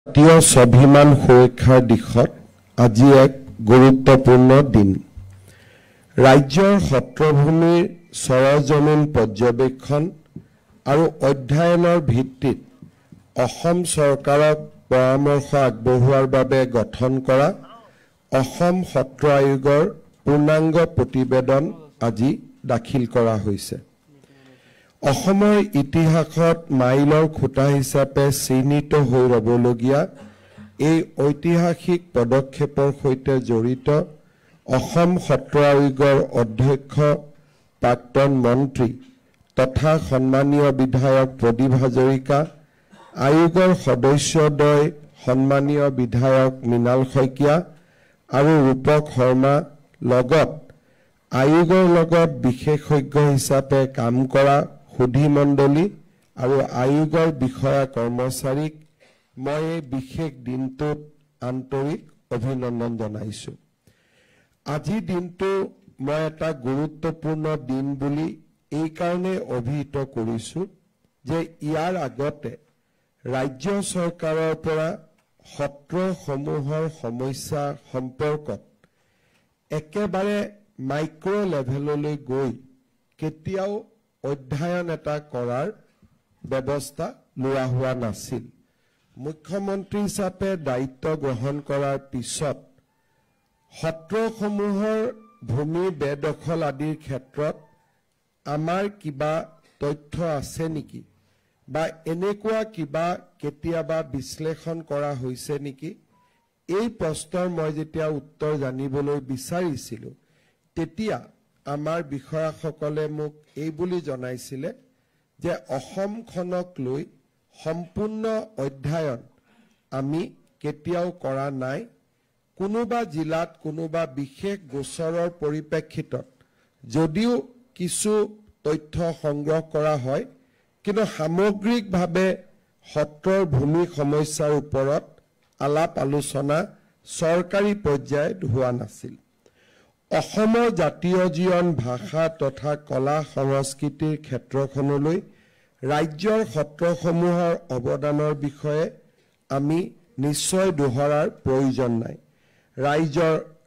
জাতীয় স্বাভিমান সুৰক্ষাৰ দিশত আজি এক গুৰুত্বপূৰ্ণ দিন। ৰাজ্যৰ সত্ৰভূমিৰ সৰজমিন পৰ্যবেক্ষণ আৰু অধ্যয়নৰ ভিত্তিত অসম চৰকাৰক পৰামৰ্শ আগবঢ়োৱাৰ বাবে গঠন কৰা অসম সত্ৰ আয়োগৰ পূৰ্ণাংগ প্ৰতিবেদন আজি দাখিল কৰা হৈছে। অসমৰ ইতিহাসত মাইলৰ খুঁটা হিচাপে চিহ্নিত হৈ ৰবলগীয়া এই ঐতিহাসিক পদক্ষেপৰ সৈতে জড়িত অসম সত্ৰ আয়োগৰ অধ্যক্ষ প্ৰাক্তন মন্ত্ৰী তথা সন্মানীয় বিধায়ক প্ৰদীপ হাজৰিকা, আয়োগৰ সদস্যদ্বয় সন্মানীয় বিধায়ক মৃণাল শইকীয়া আৰু ৰূপক শৰ্মা লগত আয়োগৰ লগত বিশেষজ্ঞ হিচাপে কাম কৰা সুধী মণ্ডলী আৰু আয়োগৰ বিষয়া কৰ্মচাৰীক মই এই বিশেষ দিনটোত আন্তৰিক অভিনন্দন জনাইছোঁ। আজিৰ দিনটো মই এটা গুৰুত্বপূৰ্ণ দিন বুলি এই কাৰণে অভিহিত কৰিছোঁ যে ইয়াৰ আগতে ৰাজ্য চৰকাৰৰ পৰা সত্ৰসমূহৰ সমস্যা সম্পৰ্কত একেবাৰে মাইক্ৰ' লেভেললৈ গৈ কেতিয়াও অধ্যয়ন এটা কৰাৰ ব্যৱস্থা লোৱা হোৱা নাছিল। মুখ্যমন্ত্ৰী হিচাপে দায়িত্ব গ্ৰহণ কৰাৰ পিছত সত্ৰসমূহৰ ভূমি বেদখল আদিৰ ক্ষেত্ৰত আমাৰ কিবা তথ্য আছে নেকি বা এনেকুৱা কিবা কেতিয়াবা বিশ্লেষণ কৰা হৈছে নেকি, এই প্ৰশ্নৰ মই যেতিয়া উত্তৰ জানিবলৈ বিচাৰিছিলোঁ তেতিয়া আমাৰ বিষয়াসকলে মোক এই বুলি জনাইছিলে যে অসমখনক লৈ সম্পূৰ্ণ অধ্যয়ন আমি কেতিয়াও কৰা নাই। কোনোবা জিলাত কোনোবা বিশেষ গোচৰৰ পৰিপ্ৰেক্ষিতত যদিও কিছু তথ্য সংগ্ৰহ কৰা হয়, কিন্তু সামগ্ৰিকভাৱে সত্ৰৰ ভূমি সমস্যাৰ ওপৰত আলাপ আলোচনা চৰকাৰী পৰ্যায়ত হোৱা নাছিল। অসমৰ জাতীয় জীৱন ভাষা তথা কলা সংস্কৃতিৰ ক্ষেত্ৰখনলৈ ৰাজ্যৰ সত্ৰসমূহৰ অৱদানৰ বিষয়ে আমি নিশ্চয় দোহৰাৰ প্ৰয়োজন নাই।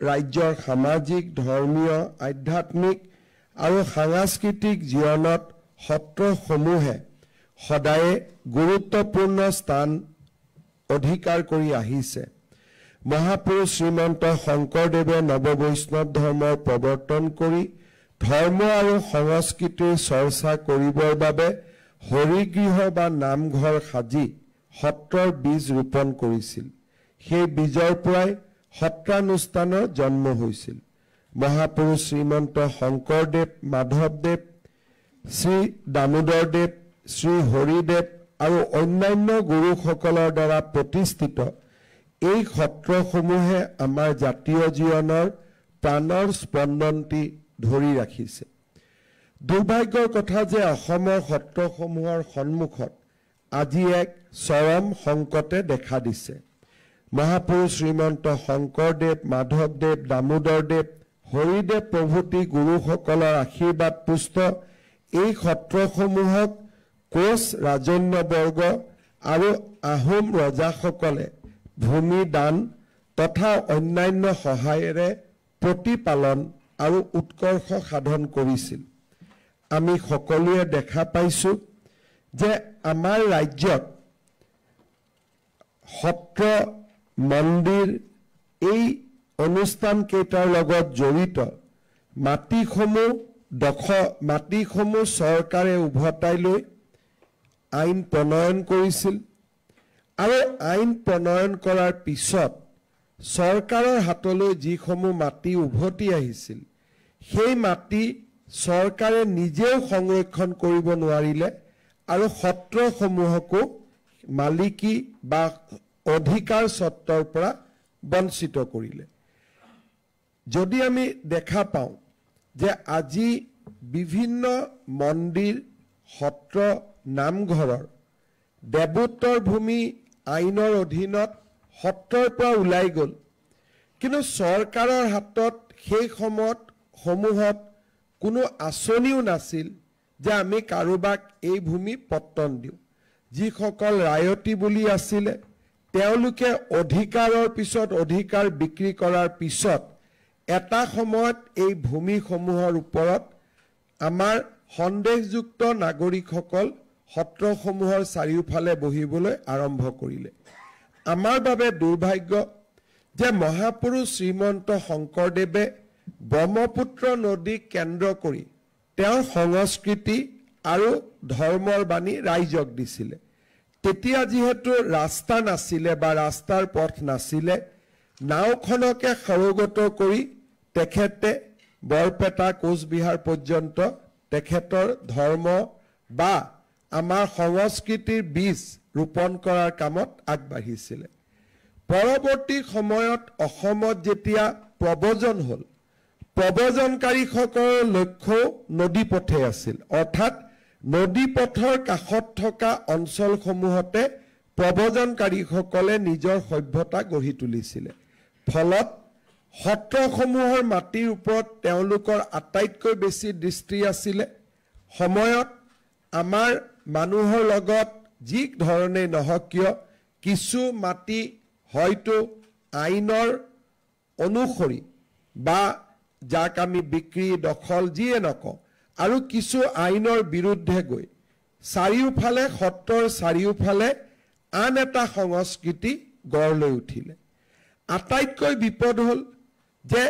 ৰাজ্যৰ সামাজিক, ধৰ্মীয়, আধ্যাত্মিক আৰু সাংস্কৃতিক জীৱনত সত্ৰসমূহে সদায়ে গুৰুত্বপূৰ্ণ স্থান অধিকাৰ কৰি আহিছে। মহাপুৰুষ শ্ৰীমন্ত শংকৰদেৱে নৱবৈষ্ণৱ ধৰ্মৰ প্ৰৱৰ্তন কৰি ধৰ্ম আৰু সংস্কৃতিৰ চৰ্চা কৰিবৰ বাবে হৰিগৃহ বা নামঘৰ সাজি সত্ৰৰ বীজ ৰোপণ কৰিছিল। সেই বীজৰ পৰাই সত্ৰানুষ্ঠানৰ জন্ম হৈছিল। মহাপুৰুষ শ্ৰীমন্ত শংকৰদেৱ, মাধৱদেৱ, শ্ৰী দামোদৰদেৱ, শ্ৰী হৰিদেৱ আৰু অন্যান্য গুৰুসকলৰ দ্বাৰা প্ৰতিষ্ঠিত এই সত্ৰসমূহে আমাৰ জাতীয় জীৱনৰ প্ৰাণৰ স্পন্দনটি ধৰি ৰাখিছে। দুৰ্ভাগ্যৰ কথা যে অসমৰ সত্ৰসমূহৰ সন্মুখত আজি এক চৰম সংকটে দেখা দিছে। মহাপুৰুষ শ্ৰীমন্ত শংকৰদেৱ, মাধৱদেৱ, দামোদৰদেৱ, হৰিদেৱ প্ৰভৃতি গুৰুসকলৰ আশীৰ্বাদ পুষ্ট এই সত্ৰসমূহক কোচ ৰাজন্যবৰ্গ আৰু আহোম ৰজাসকলে ভূমি দান তথা অন্যান্য সহায়েৰে প্ৰতিপালন আৰু উৎকৰ্ষ সাধন কৰিছিল। আমি সকলোৱে দেখা পাইছোঁ যে আমাৰ ৰাজ্যত সত্ৰ, মন্দিৰ এই অনুষ্ঠানকেইটাৰ লগত জড়িত মাটিসমূহ চৰকাৰে উভতাই লৈ আইন প্ৰণয়ন কৰিছিল আৰু আইন প্ৰণয়ন কৰাৰ পিছত চৰকাৰৰ হাতলৈ যিসমূহ মাটি উভতি আহিছিল সেই মাটি চৰকাৰে নিজেও সংৰক্ষণ কৰিব নোৱাৰিলে আৰু সত্ৰসমূহকো মালিকী বা অধিকাৰ স্বত্বৰ পৰা বঞ্চিত কৰিলে। যদি আমি দেখা পাওঁ যে আজি বিভিন্ন মন্দিৰ, সত্ৰ, নামঘৰৰ দেৱোত্তৰ ভূমি আইনৰ অধীনত সত্ৰৰ পৰা ওলাই গ'ল, কিন্তু চৰকাৰৰ হাতত সেই সমূহত কোনো আঁচনিও নাছিল যে আমি কাৰোবাক এই ভূমি পট্টন দিওঁ। যিসকল ৰায়তী বুলি আছিলে তেওঁলোকে অধিকাৰৰ পিছত অধিকাৰ বিক্ৰী কৰাৰ পিছত এটা সময়ত এই ভূমিসমূহৰ ওপৰত আমাৰ সন্দেহযুক্ত নাগৰিকসকল সত্ৰসমূহৰ চাৰিওফালে বহিবলৈ আৰম্ভ কৰিলে। আমাৰ বাবে দুৰ্ভাগ্য যে মহাপুৰুষ শ্ৰীমন্ত শংকৰদেৱে ব্ৰহ্মপুত্ৰ নদীক কেন্দ্ৰ কৰি তেওঁৰ সংস্কৃতি আৰু ধৰ্মৰ বাণী ৰাইজক দিছিলে। তেতিয়া যিহেতু ৰাস্তা নাছিলে বা ৰাস্তাৰ পথ নাছিলে, নাওখনকে সৰগত কৰি তেখেতে বৰপেটা কোচবিহাৰ পৰ্যন্ত তেখেতৰ ধৰ্ম বা আমাৰ সংস্কৃতিৰ বীজ ৰোপণ কৰাৰ কামত আগবাঢ়িছিলে। পৰৱৰ্তী সময়ত অসমত যেতিয়া প্ৰব্ৰজন হ'ল, প্ৰব্ৰজনকাৰীসকলৰ লক্ষ্য নদীপথে আছিল, অৰ্থাৎ নদীপথৰ কাষত থকা অঞ্চলসমূহতে প্ৰব্ৰজনকাৰীসকলে নিজৰ সভ্যতা গঢ়ি তুলিছিলে। ফলত সত্ৰসমূহৰ মাটিৰ ওপৰত তেওঁলোকৰ আটাইতকৈ বেছি দৃষ্টি আছিলে। সময়ত আমাৰ মানুহৰ লগত যি ধৰণে নহওক কিয় কিছু মাটি হয়তো আইনৰ অনুসৰি বা যাক আমি বিক্ৰী দখল যিয়ে নকওঁ আৰু কিছু আইনৰ বিৰুদ্ধে গৈ চাৰিওফালে সত্ৰৰ চাৰিওফালে আন এটা সংস্কৃতি গঢ় লৈ উঠিলে। আটাইতকৈ বিপদ হ'ল যে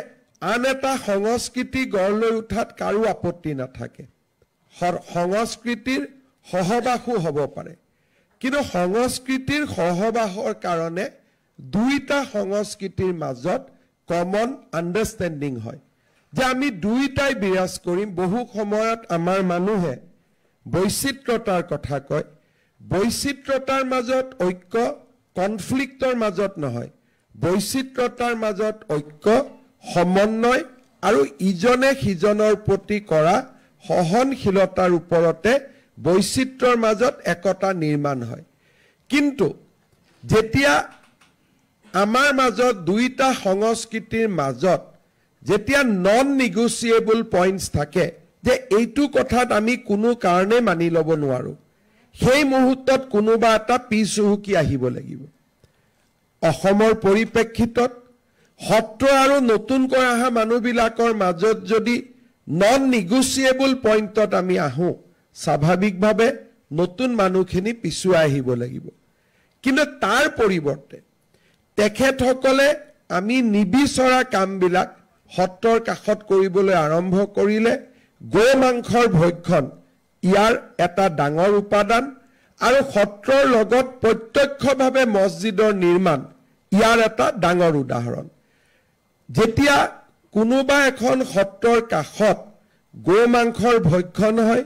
আন এটা সংস্কৃতি গঢ় লৈ উঠাত কাৰো আপত্তি নাথাকে, সংস্কৃতিৰ সহবাসো হ'ব পাৰে, কিন্তু সংস্কৃতিৰ সহবাসৰ কাৰণে দুইটা সংস্কৃতিৰ মাজত কমন আণ্ডাৰষ্টেণ্ডিং হয় যে আমি দুইটাই বিৰাজ কৰিম। বহু সময়ত আমাৰ মানুহে বৈচিত্ৰতাৰ কথা কয়, বৈচিত্ৰতাৰ মাজত ঐক্য কনফ্লিক্টৰ মাজত নহয়, বৈচিত্ৰতাৰ মাজত ঐক্য সমন্বয় আৰু ইজনে সিজনৰ প্ৰতি কৰা সহনশীলতাৰ ওপৰতে বৈচিত্ৰৰ মাজত একতা নিৰ্মাণ হয়। কিন্তু যেতিয়া আমাৰ মাজত দুইটা সংস্কৃতিৰ মাজত যেতিয়া নন নিগচিয়েবল পইণ্টছ থাকে যে এইটো কথাত আমি কোনো কাৰণে মানি ল'ব নোৱাৰোঁ, সেই মুহূৰ্তত কোনোবা এটা পিছ হুহুকি আহিব লাগিব। অসমৰ পৰিপ্ৰেক্ষিতত সত্ৰ আৰু নতুনকৈ অহা মানুহবিলাকৰ মাজত যদি নন নিগচিয়েবল পইণ্টত আমি আহোঁ, স্বাভাৱিকভাৱে নতুন মানুহখিনি পিছুৱাই আহিব লাগিব। কিন্তু তাৰ পৰিৱৰ্তে তেখেতসকলে আমি নিবিচৰা কামবিলাক সত্ৰৰ কাষত কৰিবলৈ আৰম্ভ কৰিলে। গো মাংসৰ ভক্ষণ ইয়াৰ এটা ডাঙৰ উপাদান আৰু সত্ৰৰ লগত প্ৰত্যক্ষভাৱে মছজিদৰ নিৰ্মাণ ইয়াৰ এটা ডাঙৰ উদাহৰণ। যেতিয়া কোনোবা এখন সত্ৰৰ কাষত গো মাংসৰ ভক্ষণ হয়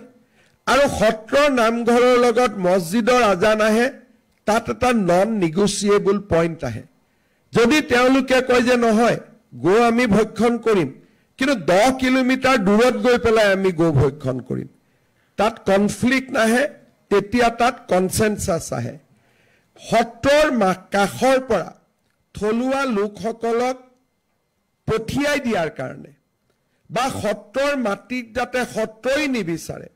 আৰু সত্ৰৰ নামঘৰৰ লগত মছজিদৰ আজান আহে, তাত এটা নন নিগচিয়েবল পইণ্ট আহে। যদি তেওঁলোকে কয় যে নহয় গো আমি ভক্ষণ কৰিম, কিন্তু 10 কিলোমিটাৰ দূৰত গৈ পেলাই আমি গো ভক্ষণ কৰিম, তাত কনফ্লিক্ট নাহে, তেতিয়া তাত কনচেনচাছ আহে। সত্ৰৰ কাষৰ পৰা থলুৱা লোকসকলক পঠিয়াই দিয়াৰ কাৰণে বা সত্ৰৰ মাটিত যাতে সত্ৰই নিবিচাৰে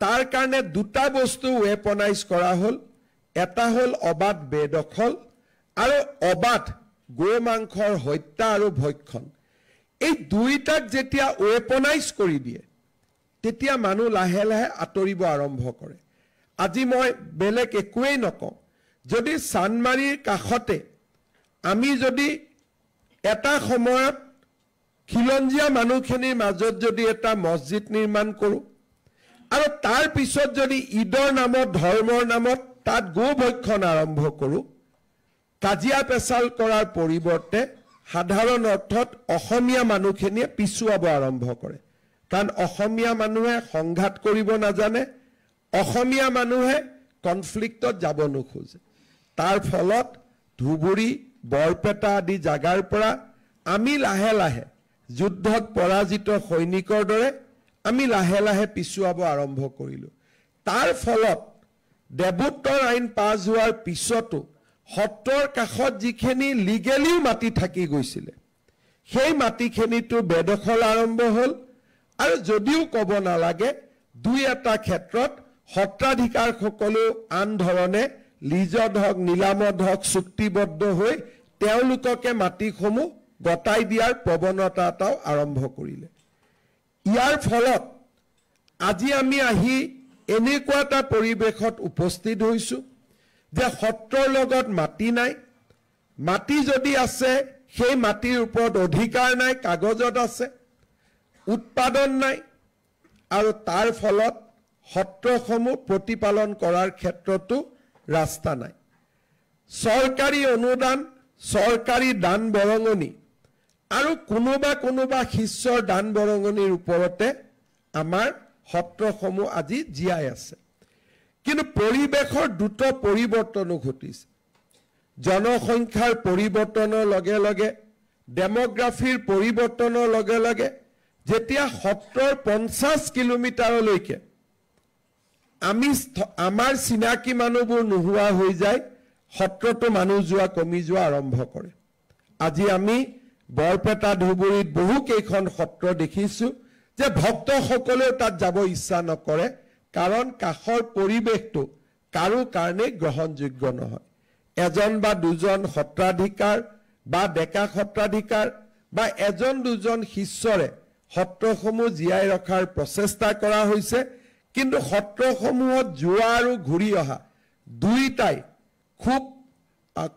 তাৰ কাৰণে দুটা বস্তু ৱেপনাইজ কৰা হ'ল। এটা হ'ল অবাধ বেদখল আৰু অবাধ গো মাংসৰ হত্যা আৰু ভক্ষণ। এই দুইটাক যেতিয়া ৱেপনাইজ কৰি দিয়ে তেতিয়া মানুহ লাহে লাহে আঁতৰিব আৰম্ভ কৰে। আজি মই বেলেগ একোৱেই নকওঁ, যদি চানমাৰীৰ কাষতে আমি যদি এটা সময়ত খিলঞ্জীয়া মানুহখিনিৰ মাজত যদি এটা মছজিদ নিৰ্মাণ কৰোঁ আৰু তাৰ পিছত যদি ঈদৰ নামত ধৰ্মৰ নামত তাত গো ভক্ষণ আৰম্ভ কৰোঁ, কাজিয়া পেচাল কৰাৰ পৰিৱৰ্তে সাধাৰণ অৰ্থত অসমীয়া মানুহখিনিয়ে পিছুৱাব আৰম্ভ কৰে। কাৰণ অসমীয়া মানুহে সংঘাত কৰিব নাজানে, অসমীয়া মানুহে কনফ্লিক্টত যাব নোখোজে। তাৰ ফলত ধুবুৰী বৰপেটা আদি জাগাৰ পৰা আমি লাহে লাহে যুদ্ধত পৰাজিত সৈনিকৰ দৰে আমি লাহে লাহে পিছুৱাব আৰম্ভ কৰিলোঁ। তাৰ ফলত দেৱোত্তৰ আইন পাছ হোৱাৰ পিছতো সত্ৰৰ কাষত যিখিনি লিগেলিও মাটি থাকি গৈছিলে সেই মাটিখিনিতো বেদখল আৰম্ভ হ'ল। আৰু যদিও ক'ব নালাগে দুই এটা ক্ষেত্ৰত সত্ৰাধিকাৰসকলেও আন ধৰণে লিজত হওক নিলামত হওক চুক্তিবদ্ধ হৈ তেওঁলোককে মাটিসমূহ গতাই দিয়াৰ প্ৰৱণতা এটাও আৰম্ভ কৰিলে। ইয়াৰ ফলত আজি আমি আহি এনেকুৱা এটা পৰিৱেশত উপস্থিত হৈছোঁ যে সত্ৰৰ লগত মাটি নাই, মাটি যদি আছে সেই মাটিৰ ওপৰত অধিকাৰ নাই, কাগজত আছে, উৎপাদন নাই, আৰু তাৰ ফলত সত্ৰসমূহ প্ৰতিপালন কৰাৰ ক্ষেত্ৰতো ৰাস্তা নাই। চৰকাৰী অনুদান, চৰকাৰী দান বৰঙণি আৰু কোনোবা শিষ্যৰ দান বৰঙণিৰ ওপৰতে আমাৰ সত্ৰসমূহ আজি জীয়াই আছে। কিন্তু পৰিৱেশৰ দ্ৰুত পৰিৱৰ্তনো ঘটিছে। জনসংখ্যাৰ পৰিৱৰ্তনৰ লগে লগে, ডেমোগ্ৰাফিৰ পৰিৱৰ্তনৰ লগে লগে যেতিয়া সত্ৰৰ 50 কিলোমিটাৰলৈকে আমাৰ চিনাকি মানুহবোৰ নোহোৱা হৈ যায়, সত্ৰতো মানুহ যোৱা কমি যোৱা আৰম্ভ কৰে। আজি আমি বৰপেটা ধুবুৰীত বহু কেইখন সত্ৰ দেখিছোঁ যে ভক্তসকলেও তাত যাব ইচ্ছা নকৰে, কাৰণ কাষৰ পৰিৱেশটো কাৰো কাৰণে গ্ৰহণযোগ্য নহয়। এজন বা দুজন সত্ৰাধিকাৰ বা ডেকা সত্ৰাধিকাৰ বা এজন দুজন শিষ্যৰে সত্ৰসমূহ জীয়াই ৰখাৰ প্ৰচেষ্টা কৰা হৈছে, কিন্তু সত্ৰসমূহত যোৱা আৰু ঘূৰি অহা দুইটাই খুব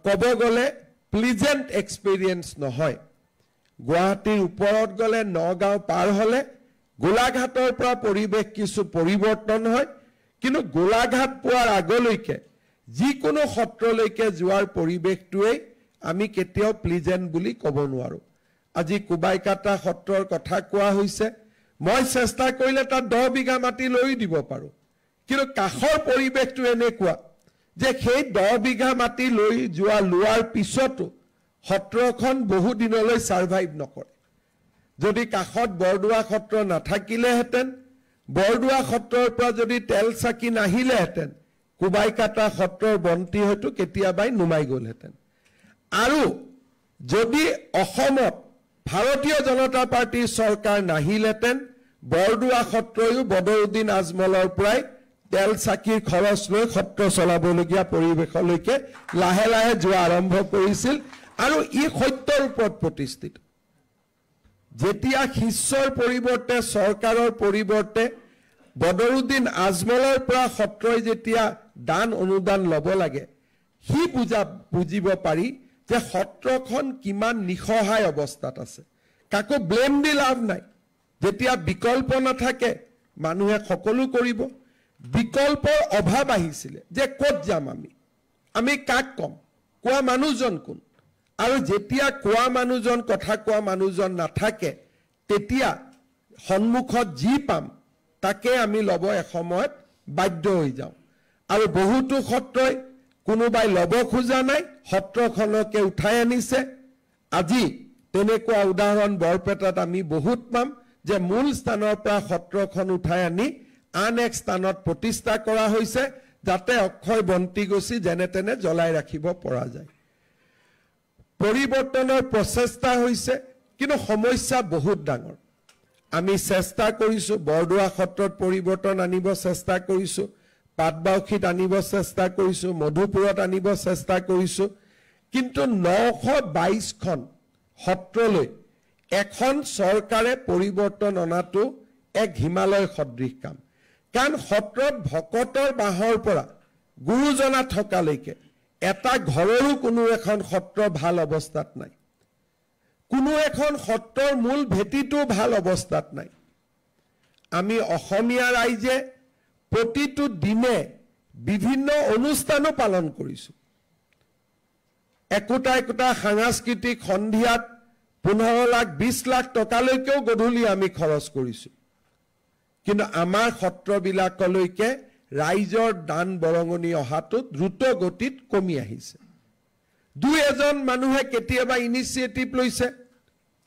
ক'ব গ'লে প্লিজেণ্ট এক্সপিৰিয়েঞ্চ নহয়। গুৱাহাটীৰ ওপৰত গ'লে, নগাঁও পাৰ হ'লে গোলাঘাটৰ পৰা পৰিৱেশ কিছু পৰিৱৰ্তন হয়, কিন্তু গোলাঘাট পোৱাৰ আগলৈকে যিকোনো সত্ৰলৈকে যোৱাৰ পৰিৱেশটোৱেই আমি কেতিয়াও প্লিজেণ্ট বুলি ক'ব নোৱাৰোঁ। আজি কোবাইকাটা সত্ৰৰ কথা কোৱা হৈছে, মই চেষ্টা কৰিলে তাত 10 বিঘা মাটি লৈও দিব পাৰোঁ, কিন্তু কাষৰ পৰিৱেশটো এনেকুৱা যে সেই 10 বিঘা মাটি লোৱাৰ পিছতো সত্ৰখন বহু দিনলৈ ছাৰ্ভাইভ নকৰে। যদি কাষত বৰদোৱা সত্ৰ নাথাকিলেহেঁতেন, বৰদোৱা সত্ৰৰ পৰা যদি তেল চাকি নাহিলেহেঁতেন, কোবাইকাটা সত্ৰৰ বন্তি হয়তো কেতিয়াবাই নুমাই গ'লহেঁতেন। আৰু যদি অসমত ভাৰতীয় জনতা পাৰ্টীৰ চৰকাৰ নাহিলহেঁতেন, বৰদোৱা সত্ৰয়ো বদৰুদ্দিন আজমলৰ পৰাই তেল চাকিৰ খৰচ লৈ সত্ৰ চলাবলগীয়া পৰিৱেশলৈকে লাহে লাহে যোৱা আৰম্ভ কৰিছিল। আৰু ই সত্যৰ ওপৰত প্ৰতিষ্ঠিত। যেতিয়া শিষ্যৰ পৰিৱৰ্তে, চৰকাৰৰ পৰিৱৰ্তে বদৰুদ্দিন আজমলৰ পৰা সত্ৰই যেতিয়া দান অনুদান ল'ব লাগে, সি বুজিব পাৰি যে সত্ৰখন কিমান নিসহায় অৱস্থাত আছে। কাকো ব্লেম দি লাভ নাই। যেতিয়া বিকল্প নাথাকে মানুহে সকলো কৰিব। বিকল্পৰ অভাৱ আহিছিলে যে ক'ত যাম আমি কাক ক'ম, কোৱা মানুহজন কোন? আৰু যেতিয়া কোৱা মানুহজন, কথা কোৱা মানুহজন নাথাকে, তেতিয়া সন্মুখত যি পাম তাকে আমি ল'ব এসময়ত বাধ্য হৈ যাওঁ। আৰু বহুতো সত্ৰই কোনোবাই ল'ব খোজা নাই, সত্ৰখনকে উঠাই আনিছে। আজি তেনেকুৱা উদাহৰণ বৰপেটাত আমি বহুত পাম যে মূল স্থানৰ পৰা সত্ৰখন উঠাই আনি আন এক স্থানত প্ৰতিষ্ঠা কৰা হৈছে, যাতে অক্ষয় বন্তি গছি যেনে তেনে জ্বলাই ৰাখিব পৰা যায়। পৰিৱৰ্তনৰ প্ৰচেষ্টা হৈছে, কিন্তু সমস্যা বহুত ডাঙৰ। আমি চেষ্টা কৰিছোঁ, বৰদোৱা সত্ৰত পৰিৱৰ্তন আনিব চেষ্টা কৰিছোঁ, পাটবাউসীত আনিব চেষ্টা কৰিছোঁ, মধুপুৰত আনিব চেষ্টা কৰিছোঁ, কিন্তু 922খন সত্ৰলৈ এখন চৰকাৰে পৰিৱৰ্তন অনাটো এক হিমালয় সদৃশ কাম। কাৰণ সত্ৰত ভকতৰ বাহৰ পৰা গুৰুজনা থকালৈকে এটা ঘৰৰো কোনো এখন সত্ৰ ভাল অৱস্থাত নাই। কোনো এখন সত্ৰৰ মূল ভেটিটো ভাল অৱস্থাত নাই। আমি অসমীয়া ৰাইজে প্ৰতিটো দিনে বিভিন্ন অনুষ্ঠানো পালন কৰিছোঁ। একোটা সাংস্কৃতিক সন্ধিয়াত 15 লাখ 20 লাখ টকালৈকেও গধূলি আমি খৰচ কৰিছোঁ। কিন্তু আমাৰ সত্ৰবিলাকলৈকে ৰাইজৰ দান বৰঙণি অহাটো দ্ৰুত গতিত কমি আহিছে। দুই এজন মানুহে কেতিয়াবা ইনিচিয়েটিভ লৈছে,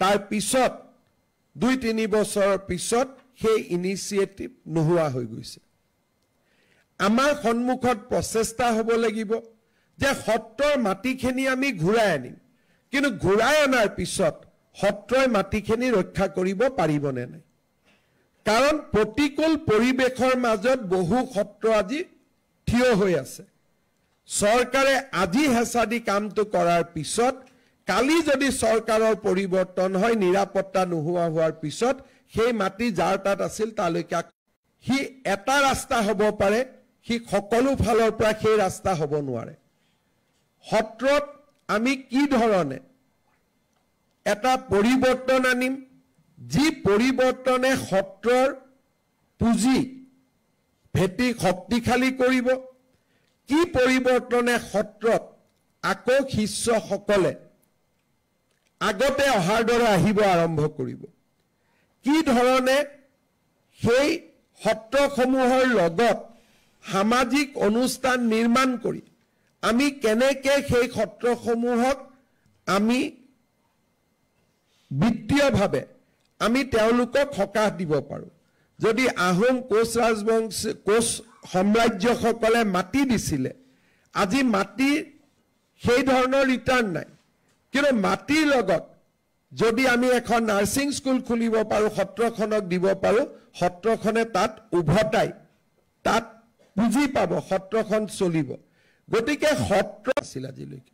তাৰ পিছত 2-3 বছৰৰ পিছত সেই ইনিচিয়েটিভ নোহোৱা হৈ গৈছে। আমাৰ সন্মুখত প্ৰচেষ্টা হ'ব লাগিব যে সত্ৰৰ মাটিখিনি আমি ঘূৰাই আনিম, কিন্তু ঘূৰাই অনাৰ পিছত সত্ৰই মাটিখিনি ৰক্ষা কৰিব পাৰিবনে নাই? কাৰণ প্ৰতিকূল পৰিৱেশৰ মাজত বহু সত্ৰ আজি থিয় হৈ আছে। চৰকাৰে আজি হেঁচা দি কামটো কৰাৰ পিছত কালি যদি চৰকাৰৰ পৰিৱৰ্তন হয় নিৰাপত্তা নোহোৱা হোৱাৰ পিছত সেই মাটি যাৰ তাত আছিল তালৈকে সি এটা ৰাস্তা হ'ব পাৰে সি সকলো ফালৰ পৰা সেই ৰাস্তা হ'ব নোৱাৰে সত্ৰত আমি কি ধৰণে এটা পৰিৱৰ্তন আনিম যি পৰিৱৰ্তনে সত্ৰৰ পুঁজি ভেটি শক্তিশালী কৰিব কি পৰিৱৰ্তনে সত্ৰত আকৌ শিষ্যসকলে আগতে অহাৰ দৰে আহিব আৰম্ভ কৰিব কি ধৰণে সেই সত্ৰসমূহৰ লগত সামাজিক অনুষ্ঠান নিৰ্মাণ কৰি আমি কেনেকৈ সেই সত্ৰসমূহক আমি বিত্তীয়ভাৱে আমি তেওঁলোকক সকাহ দিব পাৰোঁ যদি আহোম কোচ ৰাজবংশ কোচ সাম্ৰাজ্যসকলে মাটি দিছিলে আজি মাটি সেই ধৰণৰ ৰিটাৰ্ণ নাই কিন্তু মাটিৰ লগত যদি আমি এখন নাৰ্ছিং স্কুল খুলিব পাৰোঁ সত্ৰখনক দিব পাৰোঁ সত্ৰখনে তাত উভতাই তাত পুঁজি পাব সত্ৰখন চলিব গতিকে সত্ৰ আছিল আজিলৈকে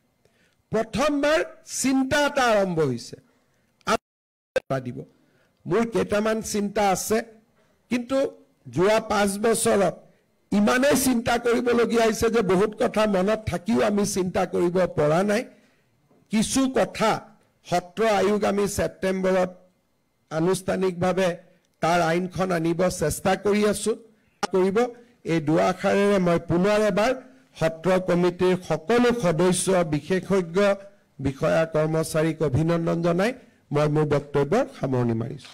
প্ৰথমবাৰ চিন্তা এটা আৰম্ভ হৈছে দিব মোৰ কেইটামান চিন্তা আছে কিন্তু যোৱা 5 বছৰত ইমানেই চিন্তা কৰিবলগীয়া হৈছে যে বহুত কথা মনত থাকিও আমি চিন্তা কৰিব পৰা নাই কিছু কথা সত্ৰ আয়োগ আমি ছেপ্টেম্বৰত আনুষ্ঠানিকভাৱে তাৰ আইনখন আনিব চেষ্টা কৰি আছো কৰিব এই দুআষাৰেৰে মই পুনৰ এবাৰ সত্ৰ কমিটিৰ সকলো সদস্য বিশেষজ্ঞ বিষয়া কৰ্মচাৰীক অভিনন্দন জনাই মই মোৰ বক্তব্যৰ সামৰণি মাৰিছো